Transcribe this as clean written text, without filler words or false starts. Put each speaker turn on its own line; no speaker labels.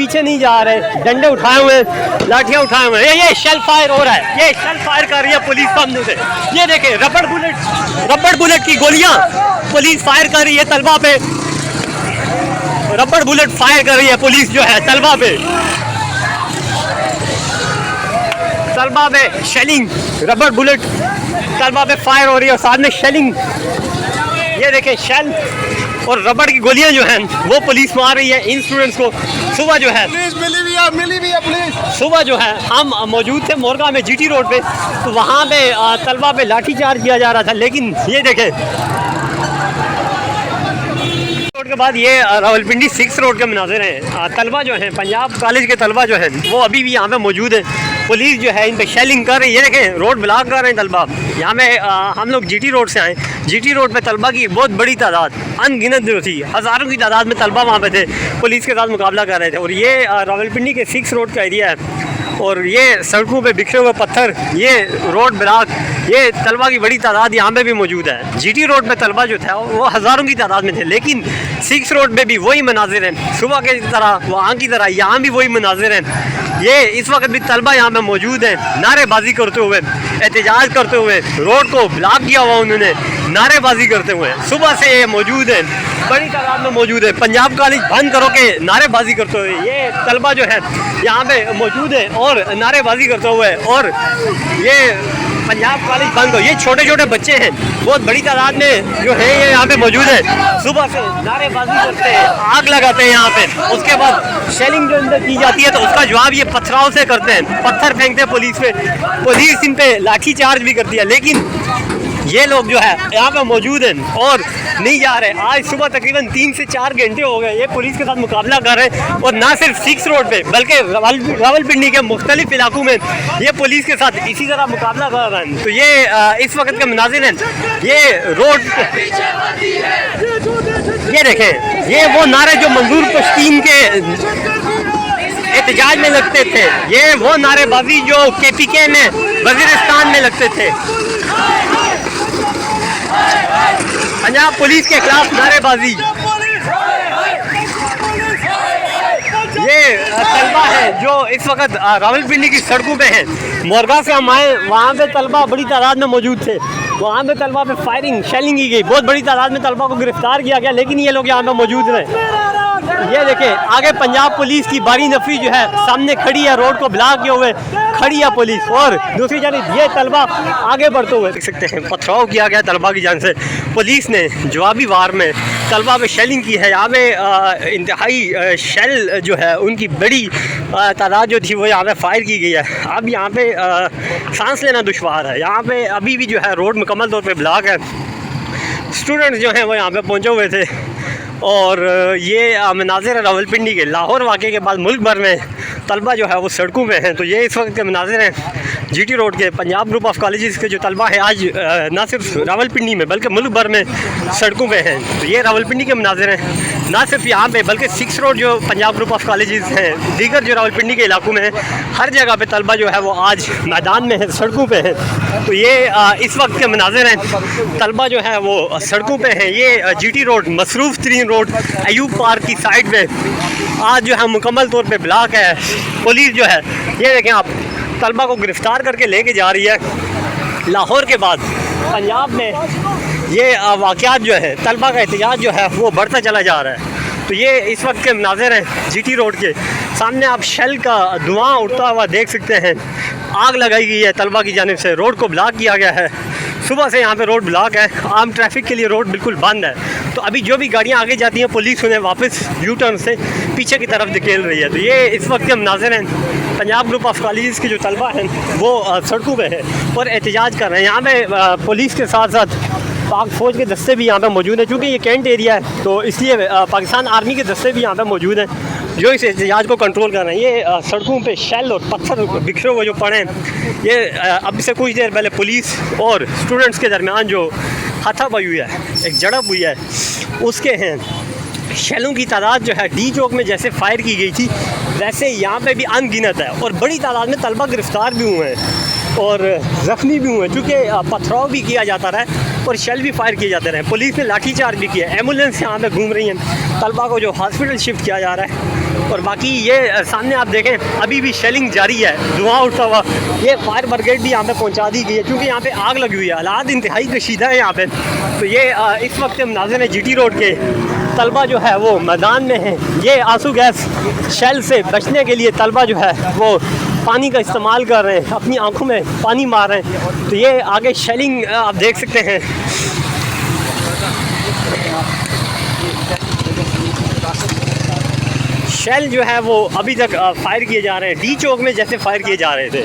पीछे नहीं जा रहे, डंडे उठाए हुए हैं, लाठियां उठाए हुए हैं। ये शेल फायर हो रहा है, ये शेल फायर कर रही है पुलिस सामने से। ये देखे रबड़ बुलेट की गोलियां पुलिस फायर कर रही है तलबा पे। रबड़ बुलेट फायर कर रही है पुलिस जो है तलबा पे। तलबा पे शेलिंग, रबड़ बुलेट तलबा पे फायर हो रही है और साथ में शेलिंग। ये देखें शेल और रबड़ की गोलियां जो हैं वो पुलिस मार रही है इन स्टूडेंट्स को। सुबह जो है पुलिस, सुबह जो है हम मौजूद थे मोरगा में जीटी रोड पे, तो वहाँ पे तलबा पे लाठी चार्ज किया जा रहा था। लेकिन ये देखें रोड के बाद ये रावलपिंडी 6 रोड के मनाज़िर हैं। तलबा जो हैं पंजाब कॉलेज के तलबा जो हैं वो अभी भी यहाँ पे मौजूद है। पुलिस जो है इन पे शेलिंग कर रही है। ये देखें रोड ब्लॉक कर रहे हैं तलबा। यहाँ पे हम लोग जीटी रोड से आए। जीटी रोड पे तलबा की बहुत बड़ी तादाद, अनगिनत जो थी, हज़ारों की तादाद में तलबा वहाँ पे थे, पुलिस के साथ मुकाबला कर रहे थे। और ये रावलपिंडी के 6 रोड का एरिया है और ये सड़कों पे बिखरे हुए पत्थर, ये रोड ब्लॉक, ये तलबा की बड़ी तादाद यहाँ पे भी मौजूद है। जीटी रोड पे तलबा जो था वो हज़ारों की तादाद में थे, लेकिन 6 रोड पे भी वही मनाजिर हैं सुबह की तरह, वहाँ की तरह यहाँ भी वही मनाजिर हैं। ये इस वक्त भी तलबा यहाँ पे मौजूद हैं, नारेबाजी करते हुए, एहतजाज करते हुए, रोड को ब्लॉक किया हुआ उन्होंने, नारेबाजी करते हुए सुबह से ये मौजूद हैं, बड़ी तादाद में मौजूद है। पंजाब कॉलेज बंद करो के नारेबाजी करते हुए ये तलबा जो है यहाँ पे मौजूद है और नारेबाजी करते हुए, और ये पंजाब कॉलेज बंद हो। ये छोटे छोटे बच्चे हैं बहुत बड़ी तादाद में जो है ये यहाँ पे मौजूद है, सुबह से नारेबाजी करते हैं, आग लगाते हैं यहाँ पे। उसके बाद शेलिंग जो अंदर की जाती है तो उसका जवाब ये पत्थराव से करते हैं, पत्थर फेंकते हैं पुलिस पे, पुलिस इन पे लाठी चार्ज भी करती है। लेकिन ये लोग जो है यहाँ पे मौजूद हैं और नहीं जा रहे। आज सुबह तकरीबन 3 से 4 घंटे हो गए ये पुलिस के साथ मुकाबला कर रहे हैं, और ना सिर्फ 6 रोड पे बल्कि रावलपिंडी के मुख्तलिफ इलाकों में ये पुलिस के साथ इसी तरह मुकाबला कर रहे हैं। तो ये इस वक्त के मनाजिर हैं। ये रोड ये देखें, ये वो नारे जो मंजूर पश्तीन के एहतजाज में लगते थे, ये वो नारेबाजी जो KPK में वजीरिस्तान में लगते थे। पंजाब पुलिस के खिलाफ नारेबाजी। ये तलबा है जो इस वक्त रावलपिंडी की सड़कों पे है। मोरगा से हम आए, वहाँ पे तलबा बड़ी तादाद में मौजूद थे, वहाँ पे तलबा पे फायरिंग शेलिंग की गई, बहुत बड़ी तादाद में तलबा को गिरफ्तार किया गया, लेकिन ये लोग यहाँ पे मौजूद रहे। ये देखें आगे पंजाब पुलिस की बारी नफरी जो है सामने खड़ी है, रोड को ब्लॉक किए हुए खड़ी है पुलिस, और दूसरी जानिब ये तलबा आगे बढ़ते हुए देख सकते हैं पथराव किया गया तलबा की जान से। पुलिस ने जवाबी वार में तलबा पे शेलिंग की है। यहाँ पे इंतहाई शेल जो है उनकी बड़ी तादाद जो थी वो यहाँ पे फायर की गई है। अब यहाँ पे सांस लेना दुश्वार है। यहाँ पे अभी भी जो है रोड मुकम्मल तौर पे ब्लॉक है। स्टूडेंट्स जो हैं वो यहाँ पे पहुँचे हुए थे, और ये मनाजिर है रावलपिंडी के। लाहौर वाक़े के बाद मुल्क भर में तलबा जो है वो सड़कों में हैं। तो ये इस वक्त के मनाजिर हैं जीटी रोड के। पंजाब ग्रुप ऑफ कॉलेजेस के जो तलबा है आज ना सिर्फ रावलपिंडी में बल्कि मुल्क भर में सड़कों पे हैं। तो ये रावलपिंडी के मनाजिर हैं, ना सिर्फ यहाँ पे बल्कि 6 रोड जो पंजाब ग्रुप ऑफ कॉलेजेस हैं, दीगर जो रावलपिंडी के इलाकों में हैं, हर जगह पे तलबा जो है वो आज मैदान में है, सड़कों पे है। तो ये इस वक्त के मनाजिर हैं, तलबा जो है वो सड़कों पे हैं। ये जीटी रोड मसरूफ़ तरीन रोड अयूब पार्क की साइड पे आज जो है मुकम्मल तौर पे ब्लॉक है। पुलिस जो है ये देखें आप तलबा को गिरफ़्तार करके लेके जा रही है। लाहौर के बाद पंजाब में ये वाक़यात जो है तलबा का एहतजाज जो है वो बढ़ता चला जा रहा है। तो ये इस वक्त के मनाज़िर हैं जीटी रोड के। सामने आप शेल का धुआं उड़ता हुआ देख सकते हैं। आग लगाई गई है तलबा की जानिब से, रोड को ब्लॉक किया गया है। सुबह से यहाँ पे रोड ब्लॉक है, आम ट्रैफिक के लिए रोड बिल्कुल बंद है। तो अभी जो भी गाड़ियाँ आगे जाती हैं पुलिस उन्हें वापस यू टर्न से पीछे की तरफ धकेल रही है। तो ये इस वक्त के मनाज़िर हैं। पंजाब ग्रुप ऑफ कॉलेजेस के जो तलबा हैं वो सड़कों पे है और एहतजाज कर रहे हैं। यहाँ पे पुलिस के साथ साथ पाक फ़ौज के दस्ते भी यहाँ पे मौजूद हैं। चूँकि ये कैंट एरिया है तो इसलिए पाकिस्तान आर्मी के दस्ते भी यहाँ पे मौजूद हैं जो इस एहतजाज को कंट्रोल कर रहे हैं। ये सड़कों पे शेल और पत्थर बिखरे हुए जो पड़े हैं, ये अब से कुछ देर पहले पुलिस और स्टूडेंट्स के दरमियान जो हाथापाई हुई है, एक झड़प हुई है, उसके हैं। शेलों की तादाद जो है डी चौक में जैसे फायर की गई थी वैसे यहाँ पे भी अनगिनत है, और बड़ी तादाद में तलबा गिरफ़्तार भी हुए हैं और ज़ख्मी भी हुए हैं। चूँकि पथराव भी किया जाता रहा है और शेल भी फायर किए जाते रहे। पुलिस ने लाठीचार्ज भी किया, एम्बुलेंस यहाँ पे घूम रही हैं, तलबा को जो हॉस्पिटल शिफ्ट किया जा रहा है। और बाकी ये सामने आप देखें अभी भी शेलिंग जारी है, धुआं उठता हुआ। ये फायर ब्रिगेड भी यहाँ पे पहुँचा दी गई है क्योंकि यहाँ पे आग लगी हुई है, हालात इंतहाई कशीदा है यहाँ पे। तो ये इस वक्त हम नाज़िर हैं GT रोड के, तलबा जो है वो मैदान में है। ये आंसू गैस शेल से बचने के लिए तलबा जो है वो पानी का इस्तेमाल कर रहे हैं, अपनी आंखों में पानी मार रहे हैं। तो ये आगे शेलिंग आप देख सकते हैं। शेल जो है वो अभी तक फायर किए जा रहे हैं, डी चौक में जैसे फायर किए जा रहे थे।